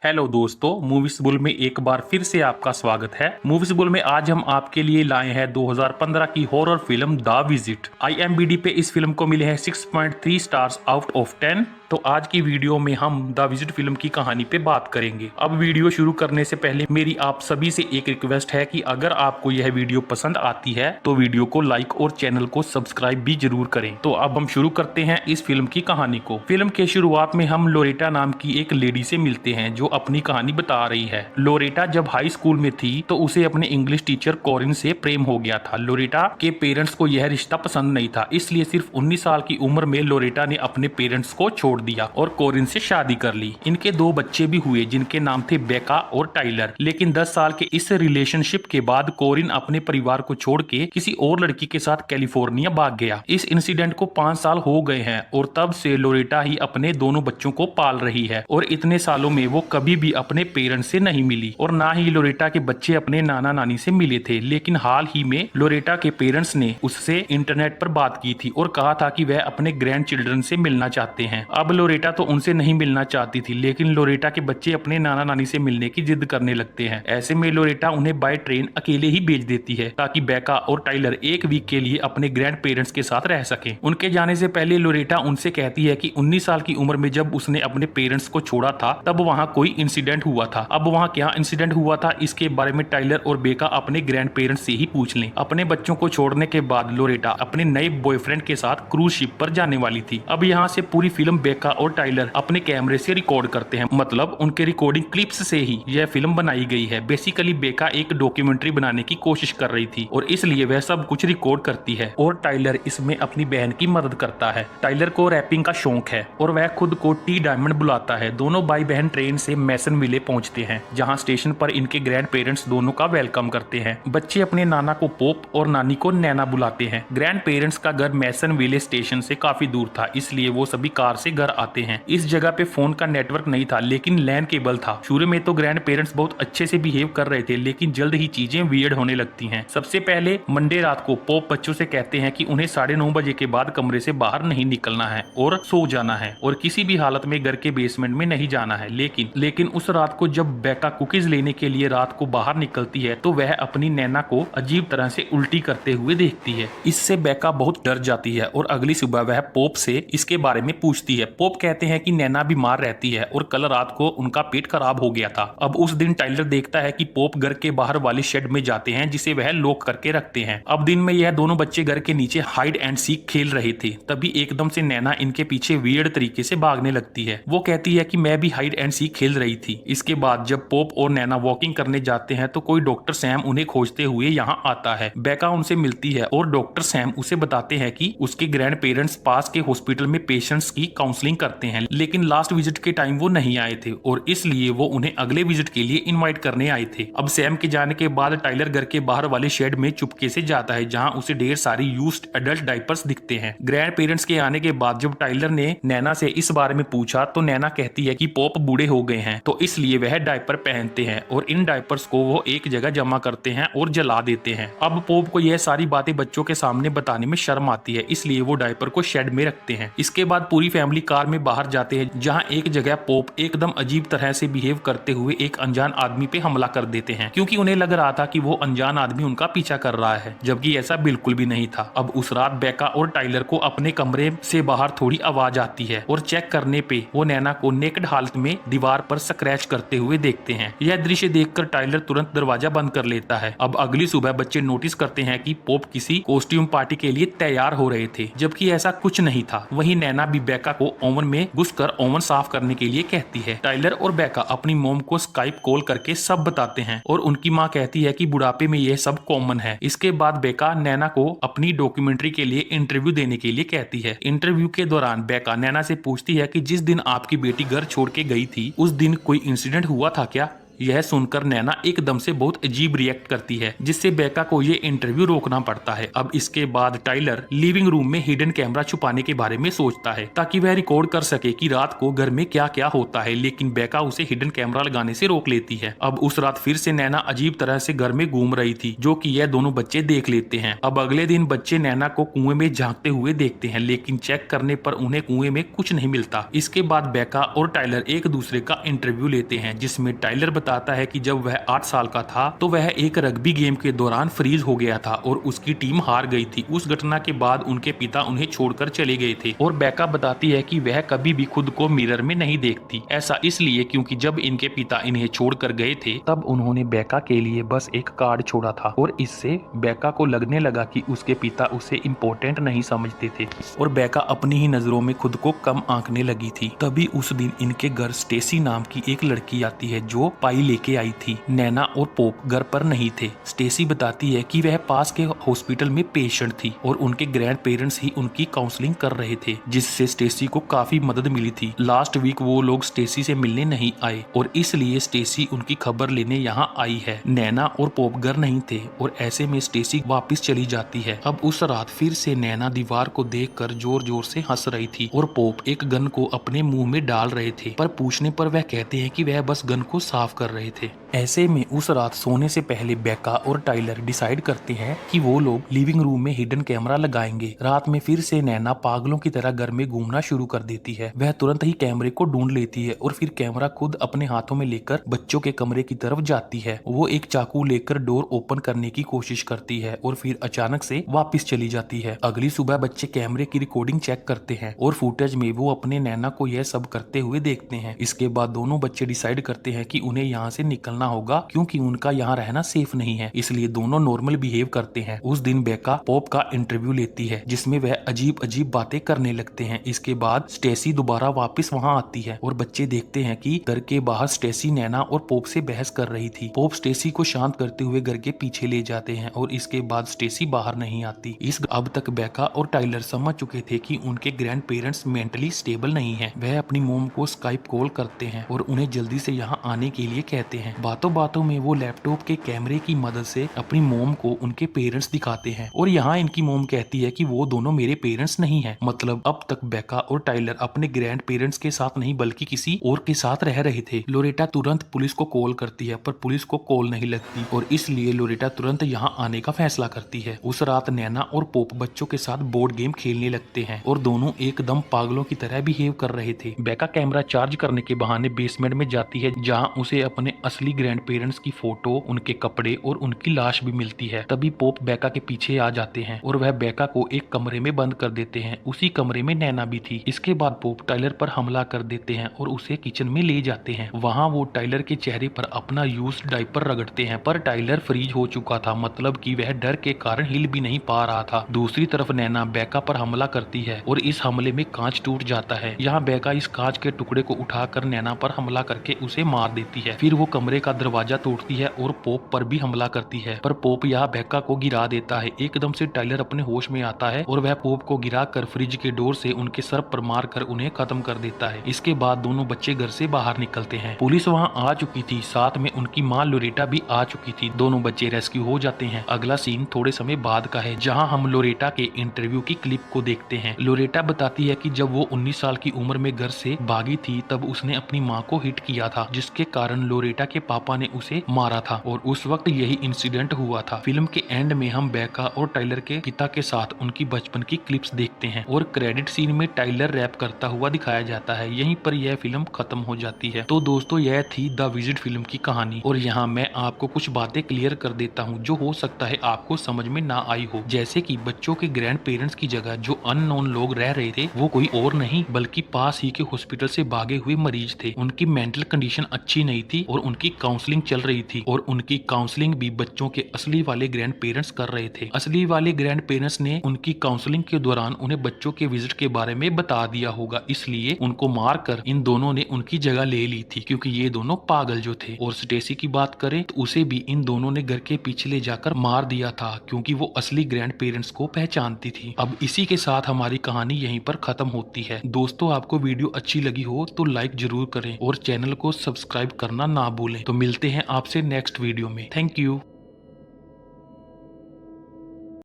Hello दोस्तों, movies bull में एक बार फिर से आपका स्वागत है। मूवीज बुल में आज हम आपके लिए लाए हैं 2015 की horror film the visit. IMDb पे इस फिल्म को मिले हैं 6.3 स्टार्स आउट ऑफ 10। तो आज की वीडियो में हम द विजिट फिल्म की कहानी पे बात करेंगे। अब वीडियो शुरू करने से पहले मेरी आप सभी से एक रिक्वेस्ट है कि अगर आपको यह वीडियो पसंद आती है तो वीडियो को लाइक और चैनल को सब्सक्राइब भी जरूर करें। तो अब हम शुरू करते हैं इस फिल्म की कहानी को। फिल्म के शुरुआत में हम लोरेटा नाम की एक लेडी से मिलते हैं जो अपनी कहानी बता रही है। लोरेटा जब हाई स्कूल में थी तो उसे अपने इंग्लिश टीचर कॉरिन से प्रेम हो गया था। लोरेटा के पेरेंट्स को यह रिश्ता पसंद नहीं था, इसलिए सिर्फ 19 साल की उम्र में लोरेटा ने अपने पेरेंट्स को छोड़ दिया और कॉरिन से शादी कर ली। इनके दो बच्चे भी हुए जिनके नाम थे बेका और टाइलर। लेकिन 10 साल के इस रिलेशनशिप के बाद कॉरिन अपने परिवार को छोड़ के किसी और लड़की के साथ कैलिफोर्निया भाग गया। इस इंसिडेंट को 5 साल हो गए हैं और तब से लोरेटा ही अपने दोनों बच्चों को पाल रही है और इतने सालों में वो कभी भी अपने पेरेंट्स से नहीं मिली और ना ही लोरेटा के बच्चे अपने नाना नानी से मिले थे। लेकिन हाल ही में लोरेटा के पेरेंट्स ने उससे इंटरनेट पर बात की थी और कहा था कि वह अपने ग्रैंड चिल्ड्रन से मिलना चाहते हैं। अब लोरेटा तो उनसे नहीं मिलना चाहती थी, लेकिन लोरेटा के बच्चे अपने नाना नानी से मिलने की जिद करने लगते हैं। ऐसे में लोरेटा उन्हें बाय ट्रेन अकेले ही भेज देती है ताकि बेका और टाइलर एक वीक के लिए अपने ग्रैंड पेरेंट्स के साथ रह सकें। उनके जाने से पहले लोरेटा उनसे कहती है कि 19 साल की उम्र में जब उसने अपने पेरेंट्स को छोड़ा था तब वहाँ कोई इंसिडेंट हुआ था। अब वहाँ क्या इंसिडेंट हुआ था इसके बारे में टाइलर और बेका अपने ग्रैंड पेरेंट्स से ही पूछ लें। अपने बच्चों को छोड़ने के बाद लोरेटा अपने नए बॉयफ्रेंड के साथ क्रूज शिप पर जाने वाली थी। अब यहाँ से पूरी फिल्म बेका और टाइलर अपने कैमरे से रिकॉर्ड करते हैं, मतलब उनके रिकॉर्डिंग क्लिप्स से ही यह फिल्म बनाई गई है। बेसिकली बेका एक डॉक्यूमेंट्री बनाने की कोशिश कर रही थी और इसलिए वह सब कुछ रिकॉर्ड करती है और टाइलर इसमें अपनी बहन की मदद करता है। टाइलर को रैपिंग का शौक है और वह खुद को टी डायमंड बुलाता है। दोनों भाई बहन ट्रेन से मैसनविले पहुंचते हैं जहां स्टेशन पर इनके ग्रैंड पेरेंट्स दोनों का वेलकम करते हैं। बच्चे अपने नाना को पोप और नानी को नैना बुलाते हैं। ग्रैंड पेरेंट्स का घर मैसनविले स्टेशन से काफी दूर था, इसलिए वो सभी कार से घर आते हैं। इस जगह पे फोन का नेटवर्क नहीं था लेकिन लैंड केबल था। शुरू में तो ग्रैंड पेरेंट्स बहुत अच्छे से बिहेव कर रहे थे, लेकिन जल्द ही चीजें वियर्ड होने लगती हैं। सबसे पहले मंडे रात को पोप बच्चों से कहते हैं कि उन्हें 9:30 बजे के बाद कमरे से बाहर नहीं निकलना है और सो जाना है और किसी भी हालत में घर के बेसमेंट में नहीं जाना है। लेकिन उस रात को जब बेका कुकीज लेने के लिए रात को बाहर निकलती है तो वह अपनी नैना को अजीब तरह से उल्टी करते हुए देखती है। इससे बेका बहुत डर जाती है और अगली सुबह वह पोप से इसके बारे में पूछती है। पोप कहते हैं कि नैना बीमार रहती है और कल रात को उनका पेट खराब हो गया था। अब उस दिन टाइलर देखता है कि पोप घर के बाहर वाली शेड में जाते हैं जिसे वह लॉक करके रखते हैं। अब दिन में यह दोनों बच्चे घर के नीचे हाइड एंड सीक खेल रहे थे, तभी एकदम से नैना इनके पीछे वियर्ड तरीके से भागने लगती है। वो कहती है कि मैं भी हाइड एंड सीक खेल रही थी। इसके बाद जब पोप और नैना वॉकिंग करने जाते हैं तो कोई डॉक्टर सैम उन्हें खोजते हुए यहाँ आता है। बेका उनसे मिलती है और डॉक्टर सैम उसे बताते हैं कि उसके ग्रैंड पेरेंट्स पास के हॉस्पिटल में पेशेंट्स की काउंसलिंग करते हैं, लेकिन लास्ट विजिट के टाइम वो नहीं आए थे और इसलिए वो उन्हें अगले विजिट के लिए इनवाइट करने आए थे। अब सैम के जाने के बाद टाइलर घर के बाहर वाले शेड में चुपके से जाता है जहां उसे ढेर सारी यूज्ड एडल्ट डायपर्स दिखते हैं। ग्रैंड पेरेंट्स के आने के बाद जब टाइलर ने नैना से इस बारे में पूछा तो नैना कहती है कि पोप बूढ़े हो गए हैं तो इसलिए वह डायपर पहनते हैं और इन डायपर्स को वो एक जगह जमा करते हैं और जला देते हैं। अब पोप को यह सारी बातें बच्चों के सामने बताने में शर्म आती है, इसलिए वो डायपर को शेड में रखते हैं। इसके बाद पूरी फैमिली कार में बाहर जाते हैं जहां एक जगह पोप एकदम अजीब तरह से बिहेव करते हुए एक अनजान आदमी पे हमला कर देते हैं, क्योंकि उन्हें लग रहा था कि वो अनजान आदमी उनका पीछा कर रहा है, जबकि ऐसा बिल्कुल भी नहीं था। अब उस रात बेका और टाइलर को अपने कमरे से बाहर थोड़ी आवाज आती है और चेक करने पे वो नैना को नेकेड हालत में दीवार पर स्क्रैच करते हुए देखते हैं। यह दृश्य देखकर टाइलर तुरंत दरवाजा बंद कर लेता है। अब अगली सुबह बच्चे नोटिस करते हैं कि पोप किसी कॉस्ट्यूम पार्टी के लिए तैयार हो रहे थे, जबकि ऐसा कुछ नहीं था। वहीं नैना भी बेका को ओवन में घुसकर ओवन साफ करने के लिए कहती है। टाइलर और बेका अपनी मॉम को स्काइप कॉल करके सब बताते हैं और उनकी माँ कहती है कि बुढ़ापे में यह सब कॉमन है। इसके बाद बेका नैना को अपनी डॉक्यूमेंट्री के लिए इंटरव्यू देने के लिए कहती है। इंटरव्यू के दौरान बेका नैना से पूछती है कि जिस दिन आपकी बेटी घर छोड़ के गई थी उस दिन कोई इंसिडेंट हुआ था क्या। यह सुनकर नैना एकदम से बहुत अजीब रिएक्ट करती है, जिससे बेका को ये इंटरव्यू रोकना पड़ता है। अब इसके बाद टाइलर लिविंग रूम में हिडन कैमरा छुपाने के बारे में सोचता है ताकि वह रिकॉर्ड कर सके कि रात को घर में क्या क्या होता है, लेकिन बेका उसे हिडन कैमरा लगाने से रोक लेती है। अब उस रात फिर से नैना अजीब तरह से घर में घूम रही थी, जो कि यह दोनों बच्चे देख लेते हैं। अब अगले दिन बच्चे नैना को कुएं में झांकते हुए देखते हैं, लेकिन चेक करने पर उन्हें कुएं में कुछ नहीं मिलता। इसके बाद बेका और टाइलर एक दूसरे का इंटरव्यू लेते हैं, जिसमें टाइलर बताता है कि जब वह 8 साल का था तो वह एक रग्बी गेम के दौरान फ्रीज हो गया था और उसकी टीम हार गई थी। उस घटना के बाद उनके पिता उन्हें छोड़कर चले गए थे। और बेका बताती है कि वह कभी भी खुद को मिरर में नहीं देखती। ऐसा इसलिए क्योंकि जब इनके पिता इन्हें छोड़कर गए थे तब उन्होंने बेका के लिए बस एक कार्ड छोड़ा था, और इससे बेका को लगने लगा कि उसके पिता उसे इम्पोर्टेंट नहीं समझते थे और बेका अपनी ही नजरों में खुद को कम आंकने लगी थी। तभी उस दिन इनके घर स्टेसी नाम की एक लड़की आती है जो पाई लेके आई थी। नैना और पोप घर पर नहीं थे। स्टेसी बताती है कि वह पास के हॉस्पिटल में पेशेंट थी और उनके ग्रैंड पेरेंट्स ही उनकी काउंसलिंग कर रहे थे, जिससे स्टेसी को काफी मदद मिली थी। लास्ट वीक वो लोग स्टेसी से मिलने नहीं आए और इसलिए स्टेसी उनकी खबर लेने यहाँ आई है। नैना और पोप घर नहीं थे और ऐसे में स्टेसी वापस चली जाती है। अब उस रात फिर से नैना दीवार को देखकर जोर जोर से हंस रही थी और पोप एक गन को अपने मुंह में डाल रहे थे, पर पूछने पर वह कहते हैं कि वह बस गन को साफ कर रहे थे। ऐसे में उस रात सोने से पहले बेका और टाइलर डिसाइड करते हैं कि वो लोग लिविंग रूम में हिडन कैमरा लगाएंगे। रात में फिर से नैना पागलों की तरह घर में घूमना शुरू कर देती है। वह तुरंत ही कैमरे को ढूंढ लेती है और फिर कैमरा खुद अपने हाथों में लेकर बच्चों के कमरे की तरफ जाती है। वो एक चाकू लेकर डोर ओपन करने की कोशिश करती है और फिर अचानक से वापस चली जाती है। अगली सुबह बच्चे कैमरे की रिकॉर्डिंग चेक करते हैं और फुटेज में वो अपने नैना को यह सब करते हुए देखते हैं। इसके बाद दोनों बच्चे डिसाइड करते हैं कि उन्हें यहाँ से निकलना होगा, क्योंकि उनका यहाँ रहना सेफ नहीं है। इसलिए दोनों नॉर्मल बिहेव करते हैं। उस दिन बेका पॉप का इंटरव्यू लेती है, जिसमें वह अजीब अजीब बातें करने लगते हैं। इसके बाद स्टेसी दोबारा वापस वहाँ आती है और बच्चे देखते हैं कि घर के बाहर स्टेसी नैना और पॉप से बहस कर रही थी। पॉप स्टेसी को शांत करते हुए घर के पीछे ले जाते हैं और इसके बाद स्टेसी बाहर नहीं आती। अब तक बेका और टाइलर समझ चुके थे कि उनके ग्रैंड पेरेंट्स मेंटली स्टेबल नहीं है। वह अपनी मोम को स्काइप कॉल करते हैं और उन्हें जल्दी से यहाँ आने के लिए कहते हैं। बातों बातों में वो लैपटॉप के कैमरे की मदद से अपनी मोम को उनके पेरेंट्स दिखाते हैं और यहाँ इनकी मोम कहती है कि वो दोनों मेरे पेरेंट्स नहीं है। मतलब अब तक बेका और टाइलर अपने ग्रैंड पेरेंट्स के साथ नहीं बल्कि किसी और के साथ रह रहे थे। लोरेटा तुरंत पुलिस को कॉल करती है, पर पुलिस को कॉल नहीं लगती और इसलिए लोरेटा तुरंत यहाँ आने का फैसला करती है। उस रात नैना और पोप बच्चों के साथ बोर्ड गेम खेलने लगते हैं और दोनों एकदम पागलों की तरह बिहेव कर रहे थे। बेका कैमरा चार्ज करने के बहाने बेसमेंट में जाती है, जहाँ उसे अपने असली ग्रैंड पेरेंट्स की फोटो, उनके कपड़े और उनकी लाश भी मिलती है। तभी पोप बेका के पीछे आ जाते हैं और वह बेका को एक कमरे में बंद कर देते हैं। उसी कमरे में नैना भी थी। इसके बाद पोप टाइलर पर हमला कर देते हैं और उसे किचन में ले जाते हैं। वहाँ वो टाइलर के चेहरे पर अपना यूज्ड डायपर रगड़ते हैं, पर टाइलर फ्रीज हो चुका था, मतलब कि वह डर के कारण हिल भी नहीं पा रहा था। दूसरी तरफ नैना बेका पर हमला करती है और इस हमले में कांच टूट जाता है। यहाँ बेका इस कांच के टुकड़े को उठाकर नैना पर हमला करके उसे मार देती है। फिर वो कमरे का दरवाजा तोड़ती है और पोप पर भी हमला करती है, पर पोप यहाँ बेका को गिरा देता है। एकदम से टाइलर अपने होश में आता है और वह पोप को गिराकर फ्रिज के डोर से उनके सर पर मारकर उन्हें खत्म कर देता है। इसके बाद दोनों बच्चे घर से बाहर निकलते हैं। पुलिस वहाँ आ चुकी थी, साथ में उनकी माँ लोरेटा भी आ चुकी थी। दोनों बच्चे रेस्क्यू हो जाते हैं। अगला सीन थोड़े समय बाद का है, जहाँ हम लोरेटा के इंटरव्यू की क्लिप को देखते हैं। लोरेटा बताती है कि जब वो 19 साल की उम्र में घर से भागी थी तब उसने अपनी माँ को हिट किया था, जिसके कारण लोरेटा के पापा ने उसे मारा था और उस वक्त यही इंसिडेंट हुआ था। फिल्म के एंड में हम बेका और टाइलर के पिता के साथ उनकी बचपन की क्लिप्स देखते हैं और क्रेडिट सीन में टाइलर रैप करता हुआ दिखाया जाता है। यहीं पर यह फिल्म खत्म हो जाती है। तो दोस्तों, यह थी द विजिट फिल्म की कहानी और यहाँ मैं आपको कुछ बातें क्लियर कर देता हूँ जो हो सकता है आपको समझ में ना आई हो। जैसे कि बच्चों के ग्रैंड पेरेंट्स की जगह जो अननोन लोग रह रहे थे वो कोई और नहीं बल्कि पास ही के हॉस्पिटल से भागे हुए मरीज थे। उनकी मेंटल कंडीशन अच्छी नहीं थी और उनकी काउंसलिंग चल रही थी और उनकी काउंसलिंग भी बच्चों के असली वाले ग्रैंड पेरेंट्स कर रहे थे। असली वाले ग्रैंड पेरेंट्स ने उनकी काउंसलिंग के दौरान उन्हें बच्चों के विजिट के बारे में बता दिया होगा, इसलिए उनको मारकर इन दोनों ने उनकी जगह ले ली थी, क्योंकि ये दोनों पागल जो थे। और स्टेसी की बात करें तो उसे भी इन दोनों ने घर के पीछे ले जाकर मार दिया था, क्योंकि वो असली ग्रैंड पेरेंट्स को पहचानती थी। अब इसी के साथ हमारी कहानी यहीं पर खत्म होती है। दोस्तों, आपको वीडियो अच्छी लगी हो तो लाइक जरूर करें और चैनल को सब्सक्राइब करना ना भूलें। तो मिलते हैं आपसे नेक्स्ट वीडियो में। Thank you.